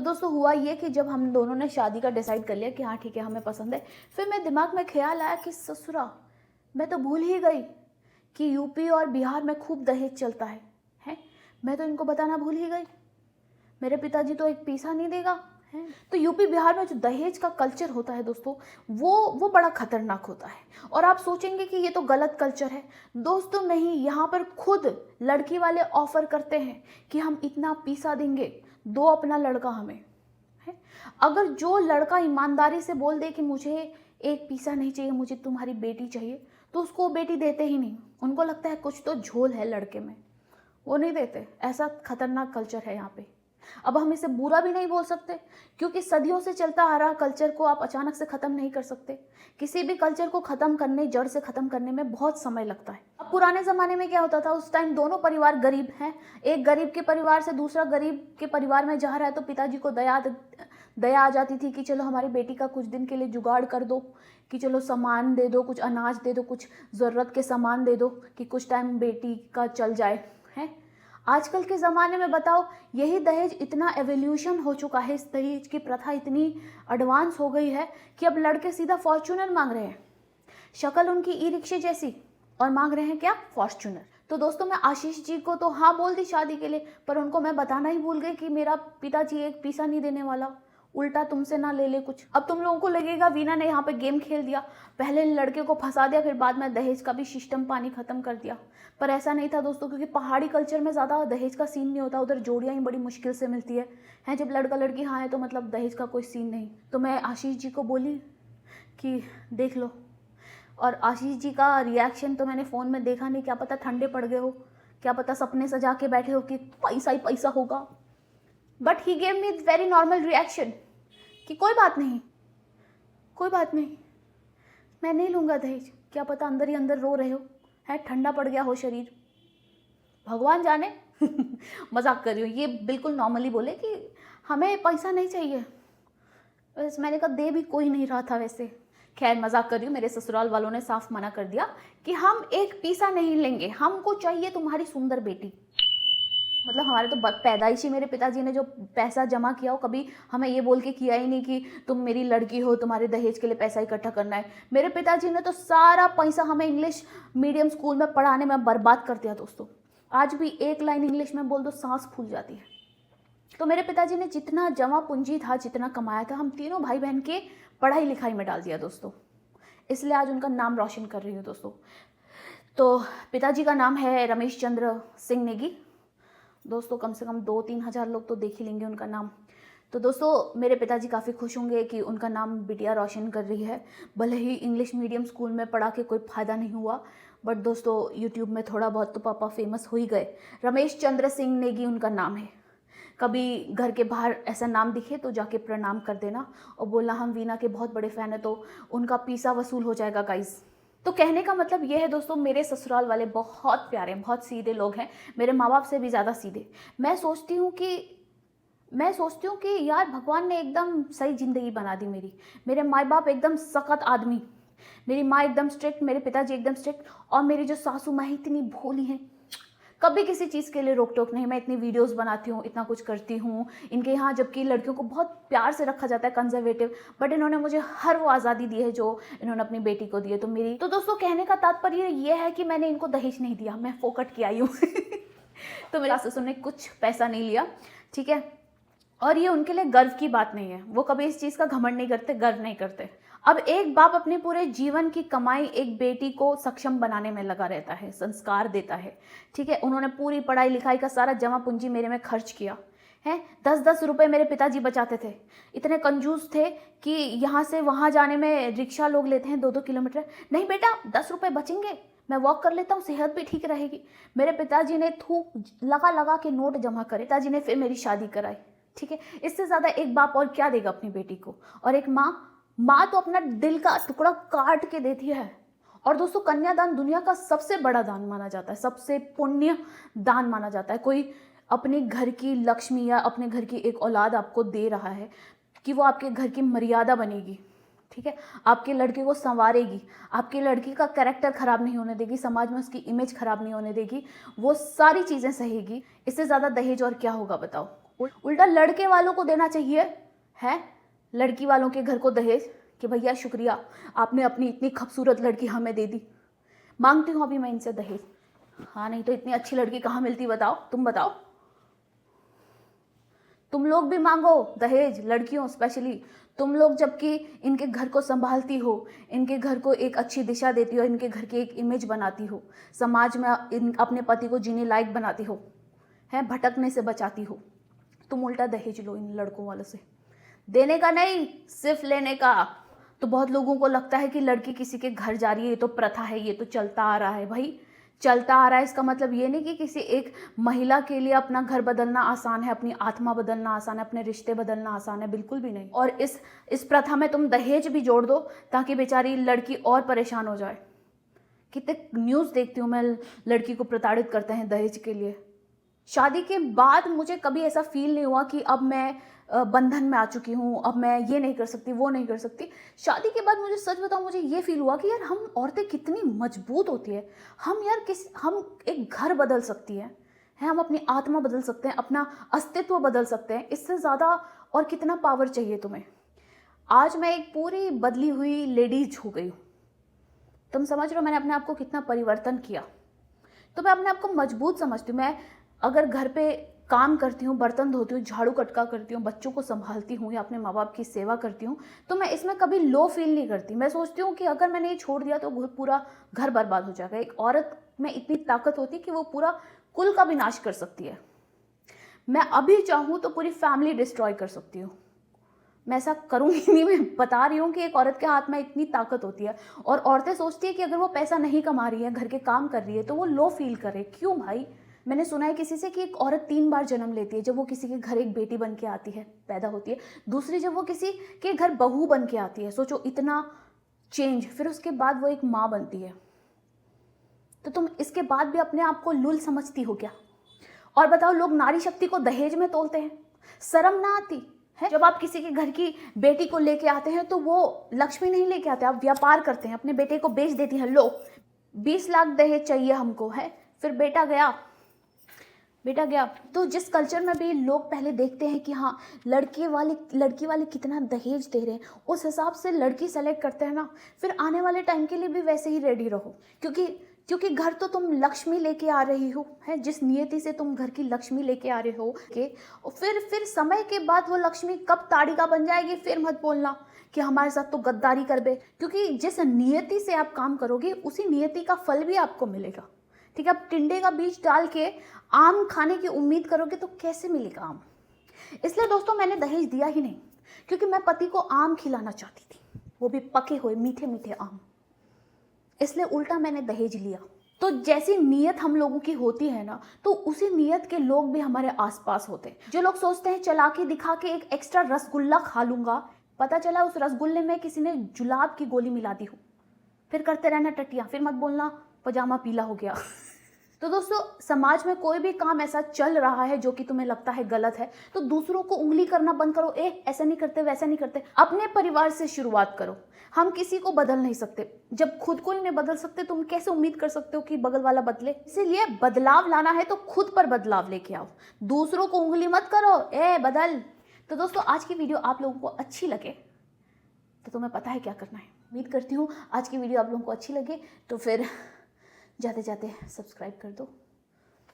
तो दोस्तों हुआ ये कि जब हम दोनों ने शादी का डिसाइड कर लिया कि हाँ ठीक है हमें पसंद है, फिर मेरे दिमाग में ख्याल आया कि ससुरा, मैं तो भूल ही गई कि यूपी और बिहार में खूब दहेज चलता है। मैं तो इनको बताना भूल ही गई। मेरे पिताजी तो एक पैसा नहीं देगा है। तो यूपी बिहार में जो दहेज का कल्चर होता है दोस्तों, वो बड़ा खतरनाक होता है। और आप सोचेंगे कि ये तो गलत कल्चर है। दोस्तों नहीं, यहाँ पर खुद लड़की वाले ऑफर करते हैं कि हम इतना पैसा देंगे, दो अपना लड़का हमें है। अगर जो लड़का ईमानदारी से बोल दे कि मुझे एक पैसा नहीं चाहिए, मुझे तुम्हारी बेटी चाहिए, तो उसको बेटी देते ही नहीं। उनको लगता है कुछ तो झोल है लड़के में, वो नहीं देते। ऐसा खतरनाक कल्चर है यहाँ पे। अब हम इसे बुरा भी नहीं बोल सकते, क्योंकि सदियों से चलता आ रहा कल्चर को आप अचानक से ख़त्म नहीं कर सकते। किसी भी कल्चर को ख़त्म करने, जड़ से ख़त्म करने में बहुत समय लगता है। अब पुराने ज़माने में क्या होता था, उस टाइम दोनों परिवार गरीब हैं, एक गरीब के परिवार से दूसरा गरीब के परिवार में जा रहा है, तो पिताजी को दया आ जाती थी कि चलो हमारी बेटी का कुछ दिन के लिए जुगाड़ कर दो, कि चलो सामान दे दो, कुछ अनाज दे दो, कुछ ज़रूरत के सामान दे दो कि कुछ टाइम बेटी का चल जाए है। आजकल के ज़माने में बताओ, यही दहेज इतना एवोल्यूशन हो चुका है, इस दहेज की प्रथा इतनी एडवांस हो गई है कि अब लड़के सीधा फॉर्च्यूनर मांग रहे हैं, शक्ल उनकी ई रिक्शे जैसी, और मांग रहे हैं क्या, फॉर्च्यूनर। तो दोस्तों मैं आशीष जी को तो हाँ बोल दी शादी के लिए, पर उनको मैं बताना ही भूल गई कि मेरा पिताजी एक पैसा नहीं देने वाला, उल्टा तुमसे ना ले ले कुछ। अब तुम लोगों को लगेगा वीना ने यहाँ पे गेम खेल दिया, पहले लड़के को फंसा दिया, फिर बाद में दहेज का भी सिस्टम पानी खत्म कर दिया। पर ऐसा नहीं था दोस्तों, क्योंकि पहाड़ी कल्चर में ज़्यादा दहेज का सीन नहीं होता, उधर जोड़ियाँ ही बड़ी मुश्किल से मिलती है। जब लड़का लड़की हाँ है तो मतलब दहेज का कोई सीन नहीं। तो मैं आशीष जी को बोली कि देख लो, और आशीष जी का रिएक्शन तो मैंने फ़ोन में देखा नहीं, क्या पता ठंडे पड़ गए हो, क्या पता सपने सजा के बैठे हो कि पैसा ही पैसा होगा। But he gave me very normal reaction कि कोई बात नहीं, कोई बात नहीं, मैं नहीं लूँगा दहेज। क्या पता अंदर ही अंदर रो रहे हो, है ठंडा पड़ गया हो शरीर, भगवान जाने। मजाक कर रही हूँ, ये बिल्कुल नॉर्मली बोले कि हमें पैसा नहीं चाहिए। बस मैंने कहा दे भी कोई नहीं रहा था वैसे। खैर मजाक कर रही हूँ, मेरे ससुराल वालों ने साफ मना कर दिया कि हम एक पैसा नहीं लेंगे, हमको चाहिए तुम्हारी सुंदर बेटी। मतलब हमारे तो पैदाइशी मेरे पिताजी ने जो पैसा जमा किया हो, कभी हमें ये बोल के किया ही नहीं कि तुम मेरी लड़की हो, तुम्हारे दहेज के लिए पैसा इकट्ठा करना है। मेरे पिताजी ने तो सारा पैसा हमें इंग्लिश मीडियम स्कूल में पढ़ाने में बर्बाद कर दिया दोस्तों। आज भी एक लाइन इंग्लिश में बोल दो सांस फूल जाती है। तो मेरे पिताजी ने जितना जमा पूंजी था, जितना कमाया था, हम तीनों भाई बहन के पढ़ाई लिखाई में डाल दिया दोस्तों। इसलिए आज उनका नाम रोशन कर रही हूँ दोस्तों। तो पिताजी का नाम है रमेश चंद्र सिंह नेगी दोस्तों। कम से कम 2-3 हज़ार लोग तो देख ही लेंगे उनका नाम। तो दोस्तों मेरे पिताजी काफ़ी खुश होंगे कि उनका नाम बिटिया रोशन कर रही है। भले ही इंग्लिश मीडियम स्कूल में पढ़ा के कोई फ़ायदा नहीं हुआ, बट दोस्तों यूट्यूब में थोड़ा बहुत तो पापा फेमस हो ही गए। रमेश चंद्र सिंह नेगी उनका नाम है। कभी घर के बाहर ऐसा नाम दिखे तो जाके प्रणाम कर देना और बोलना हम वीना के बहुत बड़े फ़ैन है, तो उनका पैसा वसूल हो जाएगा गाइज़। तो कहने का मतलब ये है दोस्तों, मेरे ससुराल वाले बहुत प्यारे, बहुत सीधे लोग हैं, मेरे माँ बाप से भी ज़्यादा सीधे। मैं सोचती हूँ कि यार भगवान ने एकदम सही ज़िंदगी बना दी मेरी। मेरे माँ बाप एकदम सख्त आदमी, मेरी माँ एकदम स्ट्रिक्ट, मेरे पिताजी एकदम स्ट्रिक्ट, और मेरी जो सासू माँ इतनी भोली हैं, कभी किसी चीज़ के लिए रोक टोक नहीं। मैं इतनी वीडियोस बनाती हूँ, इतना कुछ करती हूँ इनके यहाँ, जबकि लड़कियों को बहुत प्यार से रखा जाता है, कंजर्वेटिव, बट इन्होंने मुझे हर वो आज़ादी दी है जो इन्होंने अपनी बेटी को दी है। तो दोस्तों कहने का तात्पर्य ये है कि मैंने इनको दहेज नहीं दिया, मैं फोकट की आई हूँ। तो मेरी ससुर ने कुछ पैसा नहीं लिया, ठीक है। और ये उनके लिए गर्व की बात नहीं है, वो कभी इस चीज़ का घमंड नहीं करते, गर्व नहीं करते। अब एक बाप अपने पूरे जीवन की कमाई एक बेटी को सक्षम बनाने में लगा रहता है, संस्कार देता है, ठीक है। उन्होंने पूरी पढ़ाई लिखाई का सारा जमा पूंजी मेरे में खर्च किया है। 10-10 रुपये मेरे पिताजी बचाते थे। इतने कंजूस थे कि यहाँ से वहाँ जाने में रिक्शा लोग लेते हैं 2-2 किलोमीटर, नहीं बेटा 10 रुपये बचेंगे, मैं वॉक कर लेता हूँ, सेहत भी ठीक रहेगी। मेरे पिताजी ने थूक लगा लगा के नोट जमा करे, पिताजी ने फिर मेरी शादी कराई, ठीक है। इससे ज़्यादा एक बाप और क्या देगा अपनी बेटी को। और एक माँ तो अपना दिल का टुकड़ा काट के देती है। और दोस्तों कन्यादान दुनिया का सबसे बड़ा दान माना जाता है, सबसे पुण्य दान माना जाता है। कोई अपने घर की लक्ष्मी या अपने घर की एक औलाद आपको दे रहा है कि वो आपके घर की मर्यादा बनेगी, ठीक है, आपके लड़के को संवारेगी, आपके लड़की का कैरेक्टर ख़राब नहीं होने देगी, समाज में उसकी इमेज ख़राब नहीं होने देगी, वो सारी चीज़ें सहेगी। इससे ज़्यादा दहेज और क्या होगा बताओ। उल्टा लड़के वालों को देना चाहिए है, लड़की वालों के घर को दहेज कि भैया शुक्रिया, आपने अपनी इतनी खूबसूरत लड़की हमें दे दी, मांगती हूँ अभी मैं इनसे दहेज। हाँ, नहीं तो इतनी अच्छी लड़की कहाँ मिलती बताओ, तुम बताओ। तुम लोग भी मांगो दहेज, लड़कियों स्पेशली तुम लोग, जबकि इनके घर को संभालती हो, इनके घर को एक अच्छी दिशा देती हो, इनके घर की एक इमेज बनाती हो, समाज में अपने पति को जीने लायक बनाती हो, है भटकने से बचाती हो, तुम उल्टा दहेज लो इन लड़कों वालों से। देने का नहीं, सिर्फ लेने का। तो बहुत लोगों को लगता है कि लड़की किसी के घर जा रही है, ये तो प्रथा है, ये तो चलता आ रहा है। भाई चलता आ रहा है इसका मतलब ये नहीं कि किसी एक महिला के लिए अपना घर बदलना आसान है, अपनी आत्मा बदलना आसान है, अपने रिश्ते बदलना आसान है, बिल्कुल भी नहीं। और इस प्रथा में तुम दहेज भी जोड़ दो ताकि बेचारी लड़की और परेशान हो जाए। कितने न्यूज़ देखती हूँ मैं, लड़की को प्रताड़ित करते हैं दहेज के लिए। शादी के बाद मुझे कभी ऐसा फील नहीं हुआ कि अब मैं बंधन में आ चुकी हूँ, अब मैं ये नहीं कर सकती, वो नहीं कर सकती। शादी के बाद मुझे सच बताऊँ, मुझे ये फील हुआ कि यार हम औरतें कितनी मजबूत होती है। हम एक घर बदल सकती है, हम अपनी आत्मा बदल सकते हैं, अपना अस्तित्व बदल सकते हैं। इससे ज़्यादा और कितना पावर चाहिए तुम्हें। आज मैं एक पूरी बदली हुई लेडीज हो गई हूँ। तुम समझ रहे हो मैंने अपने आप को कितना परिवर्तन किया। तो मैं अपने आप को मजबूत समझती हूँ। मैं अगर घर पे काम करती हूँ, बर्तन धोती हूँ, झाड़ू कटका करती हूँ, बच्चों को संभालती हूँ या अपने माँ बाप की सेवा करती हूँ, तो मैं इसमें कभी लो फील नहीं करती। मैं सोचती हूँ कि अगर मैंने ये छोड़ दिया तो पूरा घर बर्बाद हो जाएगा। एक औरत में इतनी ताकत होती है कि वो पूरा कुल का विनाश कर सकती है। मैं अभी चाहूँ तो पूरी फैमिली डिस्ट्रॉय कर सकती हूँ। मैं ऐसा करूँगी नहीं, मैं बता रही हूँ कि एक औरत के हाथ में इतनी ताकत होती है। और औरतें सोचती है कि अगर वो पैसा नहीं कमा रही है, घर के काम कर रही है, तो वो लो फील करे। क्यों भाई? मैंने सुना है किसी से कि एक औरत 3 बार जन्म लेती है। जब वो किसी के घर एक बेटी बन के आती है, पैदा होती है, दूसरी जब वो किसी के घर बहू बन के आती है। सोचो इतना चेंज, फिर उसके बाद वो एक माँ बनती है। तो तुम इसके बाद भी अपने आप को लुल समझती हो क्या? और बताओ, लोग नारी शक्ति को दहेज में तोलते हैं, शर्म ना आती है? जब आप किसी के घर की बेटी को लेके आते हैं तो वो लक्ष्मी नहीं लेके आते, आप व्यापार करते हैं, अपने बेटे को बेच देती हैं। लो 20 लाख दहेज चाहिए हमको, है, फिर बेटा गया। तो जिस कल्चर में भी लोग पहले देखते हैं कि हाँ लड़की वाले कितना दहेज दे रहे हैं, उस हिसाब से लड़की सेलेक्ट करते हैं ना, फिर आने वाले टाइम के लिए भी वैसे ही रेडी रहो। क्योंकि घर तो तुम लक्ष्मी लेके आ रही हो, है, जिस नियति से तुम घर की लक्ष्मी लेके आ रहे हो के, और फिर समय के बाद वो लक्ष्मी कब ताड़िका बन जाएगी, फिर मत बोलना कि हमारे साथ तो गद्दारी कर बे। क्योंकि जिस नियति से आप काम करोगे उसी नियति का फल भी आपको मिलेगा। ठीक है, आप टिंडे का बीज डाल के आम खाने की उम्मीद करोगे तो कैसे मिलेगा आम? इसलिए दोस्तों मैंने दहेज दिया ही नहीं, क्योंकि मैं पति को आम खिलाना चाहती थी, वो भी पके हुए मीठे मीठे आम। इसलिए उल्टा मैंने दहेज लिया। तो जैसी नीयत हम लोगों की होती है ना, तो उसी नीयत के लोग भी हमारे आसपास होते हैं। जो लोग सोचते हैं चालाकी दिखा के एक एक्स्ट्रा रसगुल्ला खा लूंगा, पता चला उस रसगुल्ले में किसी ने जुलाब की गोली मिला दी हो, फिर करते रहना टटिया, फिर मत बोलना पजामा पीला हो गया। तो दोस्तों, समाज में कोई भी काम ऐसा चल रहा है जो कि तुम्हें लगता है गलत है, तो दूसरों को उंगली करना बंद करो। ऐसा नहीं करते, वैसा नहीं करते। अपने परिवार से शुरुआत करो। हम किसी को बदल नहीं सकते। जब खुद को ही नहीं बदल सकते, तुम कैसे उम्मीद कर सकते हो कि बगल वाला बदले? इसीलिए बदलाव लाना है तो खुद पर बदलाव लेके आओ, दूसरों को उंगली मत करो बदल। तो दोस्तों, आज की वीडियो आप लोगों को अच्छी लगे तो तुम्हें पता है क्या करना है। उम्मीद करती हूँ आज की वीडियो आप लोगों को अच्छी लगे, तो फिर जाते जाते सब्सक्राइब कर दो।